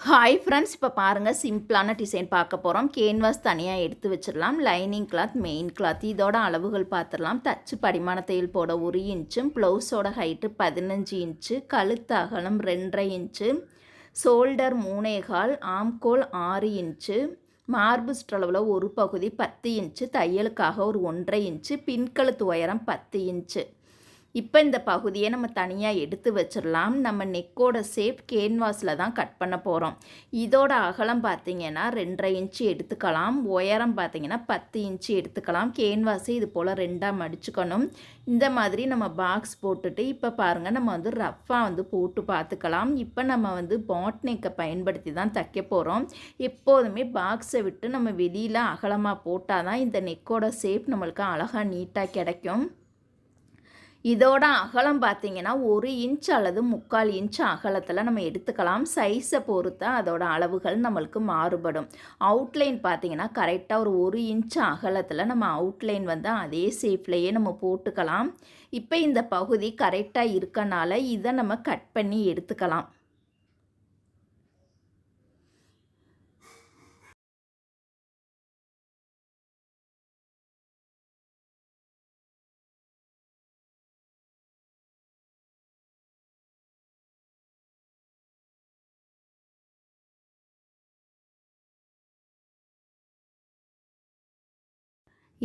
Hi friends, இப்போ பாருங்கள் சிம்பிளான டிசைன் பார்க்க போகிறோம். கேன்வாஸ் தனியாக எடுத்து வச்சிடலாம். லைனிங் கிளாத், மெயின் கிளாத் இதோட அளவுகள் பார்த்துடலாம். தச்சு படிமான தையல் போட 1 இன்ச்சும், ப்ளவுஸோட ஹைட்டு 15 இன்ச்சு, கழுத்து அகலம் 2.5 இன்ச்சு, ஷோல்டர் 3.25, ஆம்கோல் 6 இன்ச்சு, மார்பு சுற்றளவில் ஒரு பகுதி 10 இன்ச்சு, தையலுக்காக ஒரு 1.5 இன்ச்சு, பின்கழுத்து உயரம் 10 இன்ச்சு. இப்போ இந்த பகுதியை நம்ம தனியாக எடுத்து வச்சிடலாம். நம்ம நெக்கோட ஷேப் கேன்வாஸில் தான் கட் பண்ண போகிறோம். இதோட அகலம் பார்த்திங்கன்னா 2.5 இன்ச்சு எடுத்துக்கலாம். உயரம் பார்த்திங்கன்னா 10 இன்ச்சு எடுத்துக்கலாம். கேன்வாஸை இது போல் 2ஆக மடிச்சுக்கணும். இந்த மாதிரி நம்ம பாக்ஸ் போட்டுட்டு இப்போ பாருங்கள், நம்ம ரஃப்பாக போட்டு பார்த்துக்கலாம். இப்போ நம்ம பாட் நெக்கை பயன்படுத்தி தான் தைக்க போகிறோம். எப்போதுமே பாக்ஸை விட்டு நம்ம வெளியில் அகலமாக போட்டால் தான் இந்த நெக்கோட ஷேப் நம்மளுக்கு அழகாக நீட்டாக கிடைக்கும். இதோட அகலம் பார்த்திங்கன்னா 1 இன்ச் அல்லது 3/4 இன்ச் அகலத்தில் நம்ம எடுத்துக்கலாம். சைஸை பொறுத்து அதோட அளவுகள் நம்மளுக்கு மாறுபடும். அவுட்லைன் பார்த்திங்கன்னா கரெக்டாக ஒரு 1 இன்ச் அகலத்தில் நம்ம அவுட்லைன் அதே ஷேப்லேயே நம்ம போட்டுக்கலாம். இப்போ இந்த பகுதி கரெக்டாக இருக்கனால இதை நம்ம கட் பண்ணி எடுத்துக்கலாம்.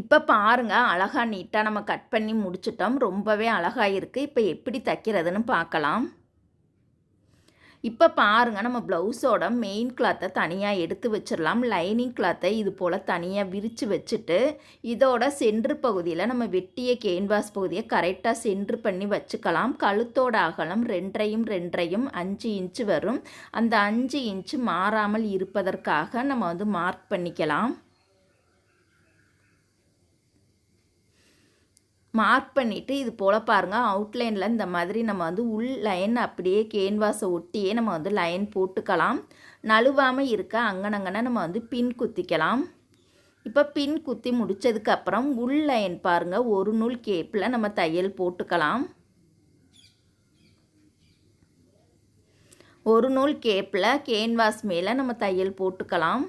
இப்போ பாருங்கள், அழகாக நீட்டாக நம்ம கட் பண்ணி முடிச்சிட்டோம். ரொம்பவே அழகாக இருக்குது. இப்போ எப்படி தைக்கிறதுன்னு பார்க்கலாம். இப்போ பாருங்கள், நம்ம ப்ளவுஸோட மெயின் கிளாத்தை தனியாக எடுத்து வச்சிடலாம். லைனிங் கிளாத்தை இது போல் தனியாக விரித்து வச்சுட்டு இதோட சென்ட்ரு பகுதியில் நம்ம வெட்டிய கேன்வாஸ் பகுதியை கரெக்டாக சென்ட்ரு பண்ணி வச்சுக்கலாம். கழுத்தோட அகலம் 2.5 5 இன்ச்சு வரும். அந்த 5 இன்ச்சு மாறாமல் இருப்பதற்காக நம்ம மார்க் பண்ணிக்கலாம். மார்க் பண்ணிவிட்டு இது போல் பாருங்கள், அவுட்லைனில் இந்த மாதிரி நம்ம உள் லைன் அப்படியே கேன்வாஸை ஒட்டியே நம்ம லைன் போட்டுக்கலாம். நழுவாமல் இருக்க அங்கனங்கன நம்ம பின் குத்திக்கலாம். இப்போ பின் குத்தி முடித்ததுக்கப்புறம் உள் லைன் பாருங்கள், ஒரு நூல் கேப்பில் நம்ம தையல் போட்டுக்கலாம். ஒரு நூல் கேப்பில் கேன்வாஸ் மேலே நம்ம தையல் போட்டுக்கலாம்.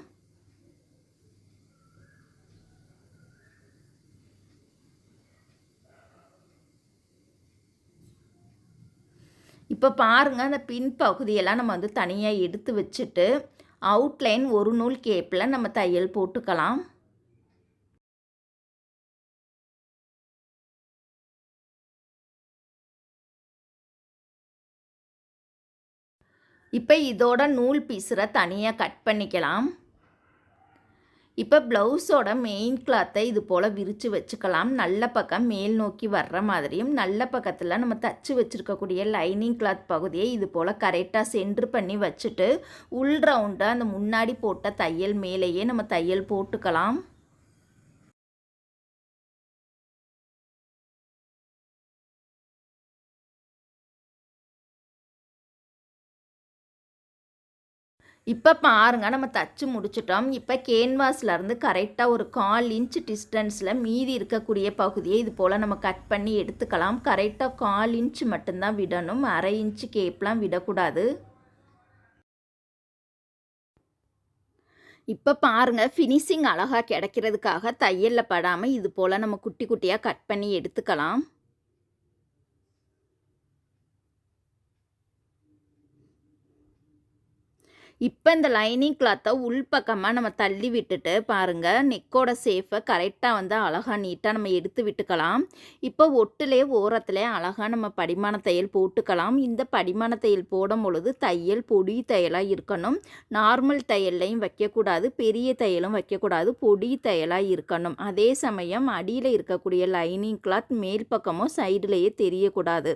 இப்போ பாருங்கள், அந்த பின் பகுதியெல்லாம் நம்ம தனியாக எடுத்து வச்சுட்டு அவுட்லைன் ஒரு நூல் கேப்பில் நம்ம தையல் போட்டுக்கலாம். இப்போ இதோட நூல் பீஸரை தனியாக கட் பண்ணிக்கலாம். இப்போ ப்ளவுஸோட மெயின் கிளாத்தை இது போல் விரித்து வச்சுக்கலாம். நல்ல பக்கம் மேல் நோக்கி வர்ற மாதிரியும், நல்ல பக்கத்தில் நம்ம தச்சு வச்சுருக்கக்கூடிய லைனிங் கிளாத் பகுதியை இது போல் கரெக்டாக சென்ட்ரு பண்ணி வச்சுட்டு உள் ரவுண்டாக அந்த முன்னாடி போட்ட தையல் மேலேயே நம்ம தையல் போட்டுக்கலாம். இப்போ பாருங்கள், நம்ம தச்சு முடிச்சிட்டோம். இப்போ கேன்வாஸ்லேருந்து கரெக்டாக ஒரு 1/4 இன்ச் டிஸ்டன்ஸில் மீதி இருக்கக்கூடிய பகுதியை இது போல் நம்ம கட் பண்ணி எடுத்துக்கலாம். கரெக்டாக 1/4 இன்ச் மட்டும்தான் விடணும். 1/2 இன்ச்சு கேப்லாம் விடக்கூடாது. இப்போ பாருங்கள், ஃபினிஷிங் அழகாக கிடைக்கிறதுக்காக தையலில் படாமல் இது போல் நம்ம குட்டி குட்டியாக கட் பண்ணி எடுத்துக்கலாம். இப்போ இந்த லைனிங் கிளாத்தை உள்பக்கமாக நம்ம தள்ளி விட்டுட்டு பாருங்கள், நெக்கோட ஷேப்பை கரெக்டாக அழகாக நீட்டாக நம்ம எடுத்து விட்டுக்கலாம். இப்போ ஒட்டுலே ஓரத்தில் அழகாக நம்ம படிமான தையல் போட்டுக்கலாம். இந்த படிமான தையல் போடும் பொழுது தையல் பொடி தையலாக இருக்கணும். நார்மல் தையல்லையும் வைக்கக்கூடாது, பெரிய தையலும் வைக்கக்கூடாது, பொடி தையலாக இருக்கணும். அதே சமயம் அடியில் இருக்கக்கூடிய லைனிங் கிளாத் மேல் பக்கமோ சைடுலேயே தெரியக்கூடாது.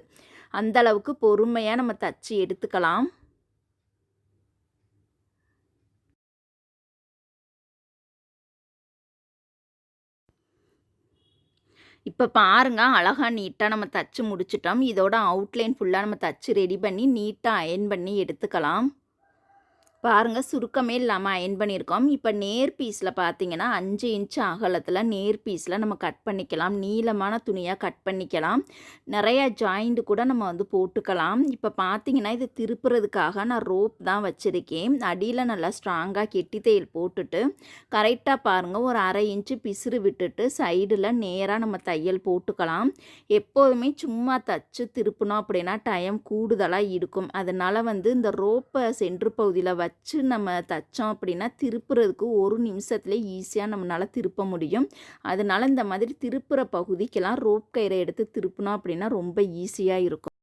அந்தளவுக்கு பொறுமையாக நம்ம தச்சு எடுத்துக்கலாம். இப்போ பாருங்கள், அழகாக நீட்டாக நம்ம தச்சு முடிச்சிட்டோம். இதோட அவுட்லைன் ஃபுல்லாக நம்ம தச்சு ரெடி பண்ணி நீட்டாக அயர்ன் பண்ணி எடுத்துக்கலாம். பாருங்க சுருக்கமே இல்லாமல் அயன் பண்ணியிருக்கோம். இப்போ நேர் பீஸில் பார்த்தீங்கன்னா 5 இன்ச் அகலத்தில் நேர் பீஸில் நம்ம கட் பண்ணிக்கலாம். நீளமான துணியாக கட் பண்ணிக்கலாம். நிறையா ஜாயிண்ட் கூட நம்ம வந்து போட்டுக்கலாம். இப்போ பார்த்தீங்கன்னா இது திருப்புறதுக்காக நான் ரோப் தான் வச்சுருக்கேன். அடியில் நல்லா ஸ்ட்ராங்காக கெட்டி தையல் போட்டுட்டு கரெக்டாக பாருங்கள் ஒரு 1/2 இன்ச்சு பிசுறு விட்டுட்டு சைடில் நேராக நம்ம தையல் போட்டுக்கலாம். எப்போதுமே சும்மா தச்சு திருப்பினோம் அப்படின்னா டைம் கூடுதலாக இருக்கும். அதனால் வந்து இந்த ரோப்பை சென்ட்ரு பகுதியில் வச்சு நம்ம தைச்சோம் அப்படின்னா திருப்புறதுக்கு 1 நிமிஷத்துலேயே ஈஸியாக நம்மளால் திருப்ப முடியும். அதனால இந்த மாதிரி திருப்புற பகுதிக்கெல்லாம் ரோப் கயிறை எடுத்து திருப்பினோம் அப்படின்னா ரொம்ப ஈஸியாக இருக்கும்.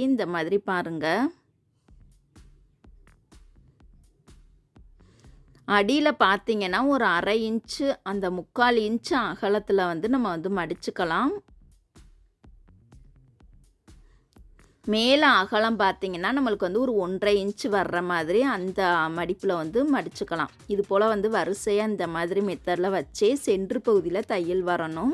இந்த மாதிரி பாருங்க. அடியில் பார்த்தீங்கன்னா ஒரு 1/2 இன்ச்சு அந்த 3/4 இன்ச்சு அகலத்தில் வந்து நம்ம வந்து மடிச்சுக்கலாம். மேலே அகலம் பார்த்தீங்கன்னா நம்மளுக்கு வந்து ஒரு 1/2 இன்ச்சு வர்ற மாதிரி அந்த மடிப்பில் வந்து மடிச்சுக்கலாம். இது போல் வந்து வரிசையாக இந்த மாதிரி மெத்தடில் வச்சே சென்ட்ரு பகுதியில் தையல் வரணும்.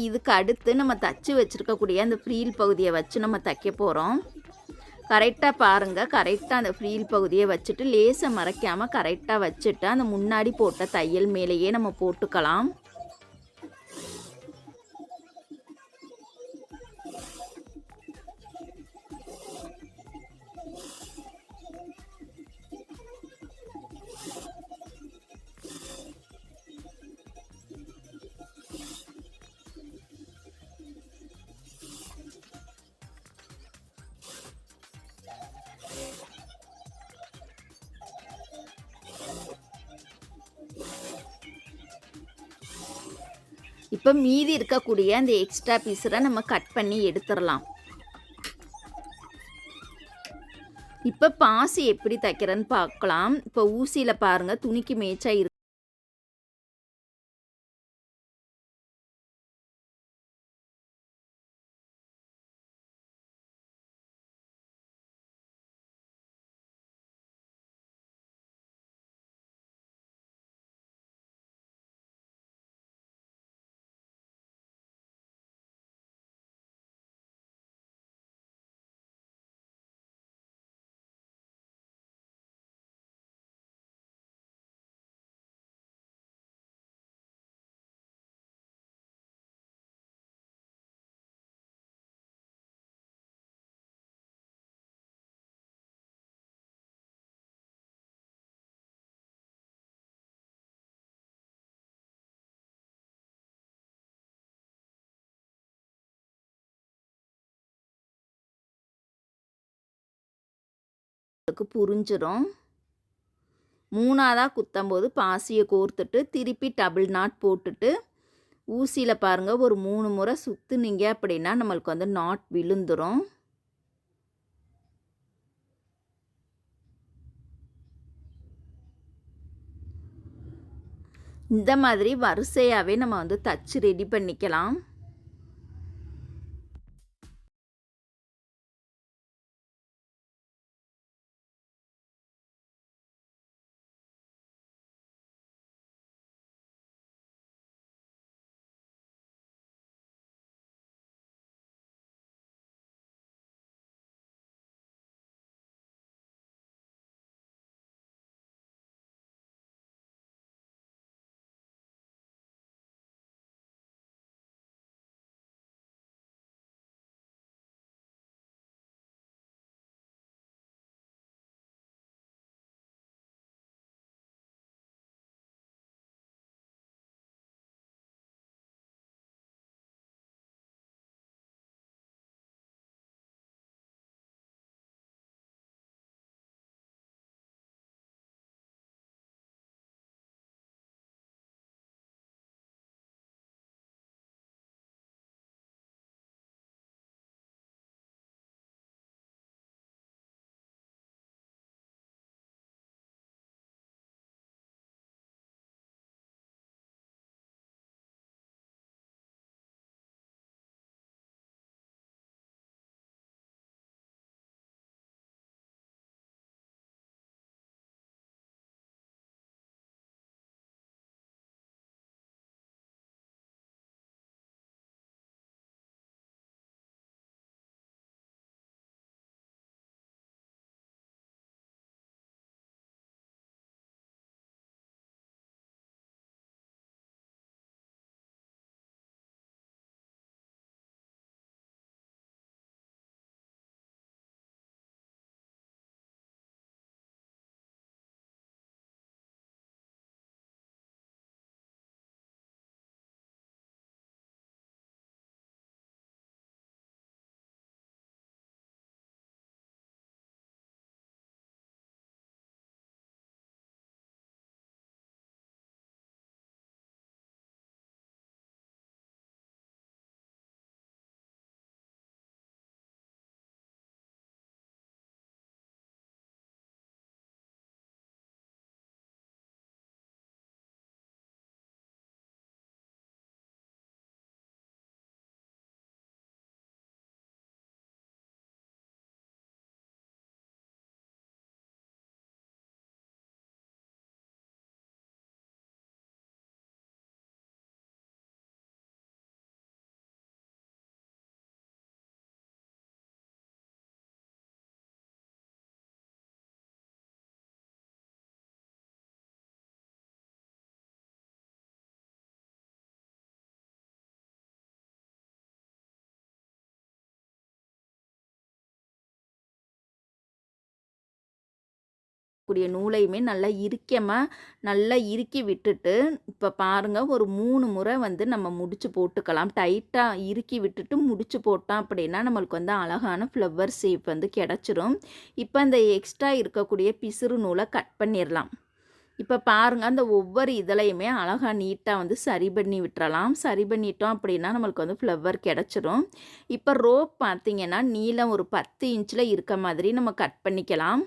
இதுக்கு அடுத்து நம்ம தச்சு வச்சுருக்கக்கூடிய அந்த ஃப்ரீல் பகுதியை வச்சு நம்ம தைக்க போகிறோம். கரெக்டாக பாருங்கள், கரெக்டாக அந்த ஃப்ரீல் பகுதியை வச்சுட்டு லேசை மறைக்காமல் கரெக்டாக வச்சுட்டு அந்த முன்னாடி போட்ட தையல் மேலேயே நம்ம போட்டுக்கலாம். இப்போ மீதி இருக்கக்கூடிய அந்த எக்ஸ்ட்ரா பீஸரை நம்ம கட் பண்ணி எடுத்துடலாம். இப்போ பாசி எப்படி தைக்கிறேன்னு பார்க்கலாம். இப்போ ஊசியில் பாருங்கள், துணிக்கு மேய்ச்சா இருக்கு. புரிஞ்சிடும். மூணாவதாக குத்தும்போது பாசியை கோர்த்துட்டு திருப்பி டபுள் நாட் போட்டுட்டு ஊசியில் பாருங்கள் ஒரு 3 முறை சுற்றுனீங்க அப்படின்னா நம்மளுக்கு வந்து நாட் விழுந்துடும். இந்த மாதிரி வரிசையாகவே நம்ம வந்து தச்சு ரெடி பண்ணிக்கலாம். இருக்கக்கூடிய நூலையுமே நல்லா இறுக்கி விட்டுட்டு இப்போ பாருங்கள் ஒரு 3 முறை வந்து நம்ம முடிச்சு போட்டுக்கலாம். டைட்டாக இறுக்கி விட்டுட்டு முடிச்சு போட்டோம் அப்படின்னா நம்மளுக்கு வந்து அழகான ஃப்ளவர் ஷேப் வந்து கிடச்சிரும். இப்போ அந்த எக்ஸ்ட்ரா இருக்கக்கூடிய பிசுறு நூலை கட் பண்ணிடலாம். இப்போ பாருங்கள் அந்த ஒவ்வொரு இதழையுமே அழகாக நீட்டாக வந்து சரி பண்ணி விட்டுறலாம். சரி பண்ணிட்டோம் அப்படின்னா நம்மளுக்கு வந்து ஃப்ளவர் கிடச்சிரும். இப்போ ரோப் பார்த்திங்கன்னா நீளம் ஒரு 10 இன்ச்சில் இருக்க மாதிரி நம்ம கட் பண்ணிக்கலாம்.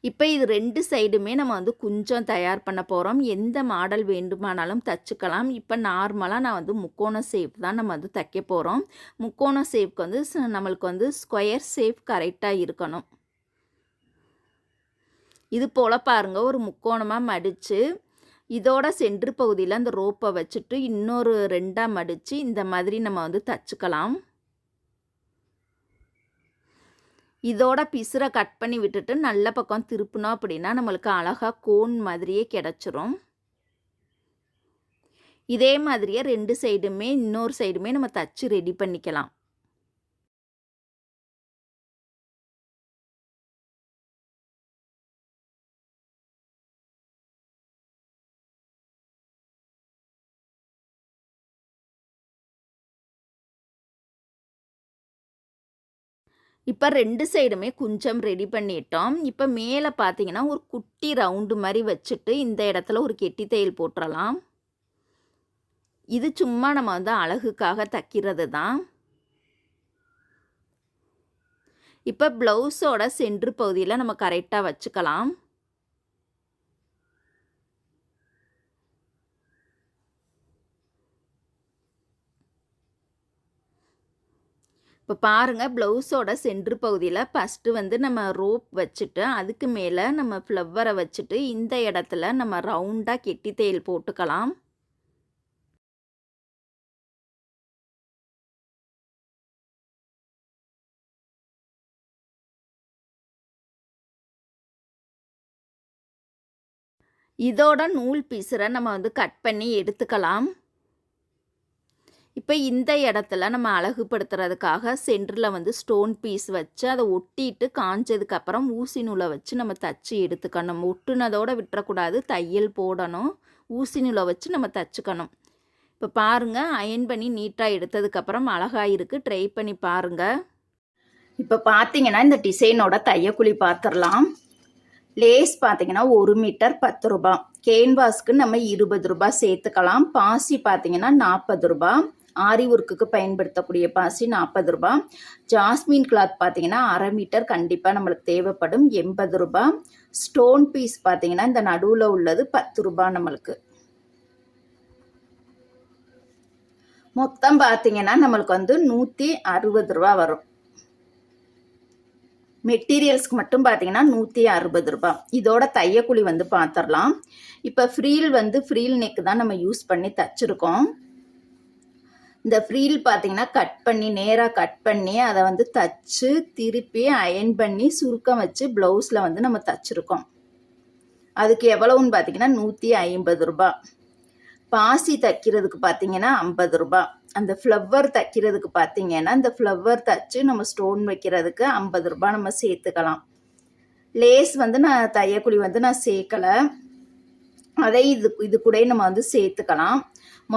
இப்போ இது 2 சைடுமே நம்ம வந்து குஞ்சம் தயார் பண்ண போகிறோம். எந்த மாடல் வேண்டுமானாலும் தச்சுக்கலாம். இப்போ நார்மலாக நான் வந்து முக்கோண ஷேப் தான் நம்ம வந்து தைக்க போகிறோம். முக்கோண ஷேப்க்கு வந்து நம்மளுக்கு வந்து ஸ்கொயர் ஷேப் கரெக்டாக இருக்கணும். இது போல் பாருங்கள் ஒரு முக்கோணமாக மடித்து இதோட சென்ட்ரு பகுதியில் அந்த ரோப்பை வச்சுட்டு இன்னொரு 2ஆக மடித்து இந்த மாதிரி நம்ம வந்து தச்சுக்கலாம். இதோட பிசுரை கட் பண்ணி விட்டுட்டு நல்ல பக்கம் திருப்பினோம் அப்படின்னா நம்மளுக்கு அழகாக கோன் மாதிரியே கிடச்சிரும். இதே மாதிரியே 2 சைடுமே இன்னொரு சைடுமே நம்ம தச்சு ரெடி பண்ணிக்கலாம். இப்போ 2 சைடுமே குஞ்சம் ரெடி பண்ணிட்டோம். இப்போ மேலே பார்த்தீங்கன்னா ஒரு குட்டி ரவுண்டு மாதிரி வச்சுட்டு இந்த இடத்துல ஒரு கெட்டி தையல் போட்டுறலாம். இது சும்மா நம்ம வந்து அழகுக்காக தைக்கிறது தான். இப்போ ப்ளவுஸோட சென்ட்ரு பகுதியில் நம்ம கரெக்டாக வச்சுக்கலாம். இப்போ பாருங்கள் ப்ளவுஸோட சென்ட்ரு பகுதியில் ஃபஸ்ட்டு வந்து நம்ம ரோப் வச்சுட்டு அதுக்கு மேலே நம்ம ஃப்ளவரை வச்சுட்டு இந்த இடத்துல நம்ம ரவுண்டாக கெட்டி தையல் போட்டுக்கலாம். இதோட நூல் பீஸரை நம்ம வந்து கட் பண்ணி எடுத்துக்கலாம். இப்போ இந்த இடத்துல நம்ம அழகுபடுத்துறதுக்காக சென்டரில் வந்து ஸ்டோன் பீஸ் வச்சு அதை ஒட்டிட்டு காஞ்சதுக்கப்புறம் ஊசி நூலை வச்சு நம்ம தச்சு எடுத்துக்கணும். ஒட்டுனதோடு விட்டுறக்கூடாது, தையல் போடணும். ஊசி நூலை வச்சு நம்ம தச்சுக்கணும். இப்போ பாருங்கள் அயன் பண்ணி நீட்டாக எடுத்ததுக்கப்புறம் அழகாக இருக்குது. ட்ரை பண்ணி பாருங்கள். இப்போ பார்த்தீங்கன்னா இந்த டிசைனோட தையக்கூலி பார்த்துடலாம். லேஸ் பார்த்தீங்கன்னா 1 மீட்டர் 10 ரூபா. கேன்வாஸ்க்கு நம்ம 20 ரூபா சேர்த்துக்கலாம். பாசி பார்த்தீங்கன்னா 40 ரூபா. ஆரி ஒர்க்குக்கு பயன்படுத்தக்கூடிய பாசி 40 ரூபா. ஜாஸ்மின் கிளாத் பார்த்தீங்கன்னா 1/2 மீட்டர் கண்டிப்பாக நம்மளுக்கு தேவைப்படும் 80 ரூபா. ஸ்டோன் பீஸ் பார்த்தீங்கன்னா இந்த நடுவில் உள்ளது 10 ரூபா நம்மளுக்கு. மொத்தம் பார்த்தீங்கன்னா நம்மளுக்கு வந்து 160 ரூபா வரும். மெட்டீரியல்ஸ்க்கு மட்டும் பார்த்தீங்கன்னா 160 ரூபா. இதோட தையக்கூலி வந்து பார்த்துடலாம். இப்போ ஃப்ரீல் நெக் தான் நம்ம யூஸ் பண்ணி தச்சுருக்கோம். இந்த ஃப்ரீல் பார்த்தீங்கன்னா நேராக கட் பண்ணி அதை வந்து தச்சு திருப்பி அயன் பண்ணி சுருக்கம் வச்சு ப்ளவுஸில் வந்து நம்ம தச்சுருக்கோம். அதுக்கு எவ்வளவுன்னு பார்த்தீங்கன்னா 150 ரூபா. பாசி தைக்கிறதுக்கு பார்த்தீங்கன்னா 50 ரூபா. அந்த ஃப்ளவர் தைக்கிறதுக்கு பார்த்தீங்கன்னா இந்த ஃப்ளவர் தச்சு நம்ம ஸ்டோன் வைக்கிறதுக்கு 50 ரூபா நம்ம சேர்த்துக்கலாம். லேஸ் வந்து நான் தையக்கூலி வந்து நான் சேர்க்கலை, அதை இது கூட நம்ம வந்து சேர்த்துக்கலாம்.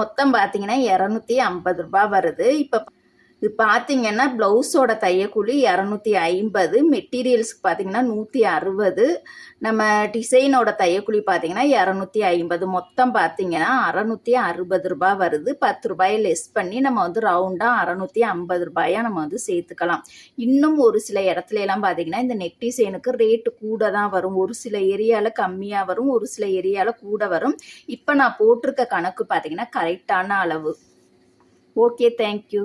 மொத்தம் பார்த்தீங்கன்னா 250 ரூபா வருது. இப்போ இது பார்த்தீங்கன்னா ப்ளவுஸோட தையக்கூலி 250, மெட்டீரியல்ஸ்க்கு பார்த்தீங்கன்னா 160, நம்ம டிசைனோட தையக்கூலி பார்த்தீங்கன்னா 250. மொத்தம் பார்த்தீங்கன்னா 660 ரூபா வருது. 10 ரூபாயை லெஸ் பண்ணி நம்ம வந்து ரவுண்டாக 650 ரூபாயாக நம்ம வந்து சேர்த்துக்கலாம். இன்னும் ஒரு சில இடத்துல எல்லாம் பார்த்தீங்கன்னா இந்த நெக் டிசைனுக்கு ரேட்டு கூட தான் வரும். ஒரு சில ஏரியாவில் கம்மியாக வரும், ஒரு சில ஏரியாவில் கூட வரும். இப்போ நான் போட்டிருக்க கணக்கு பார்த்தீங்கன்னா கரெக்டான அளவு. Okay, thank you.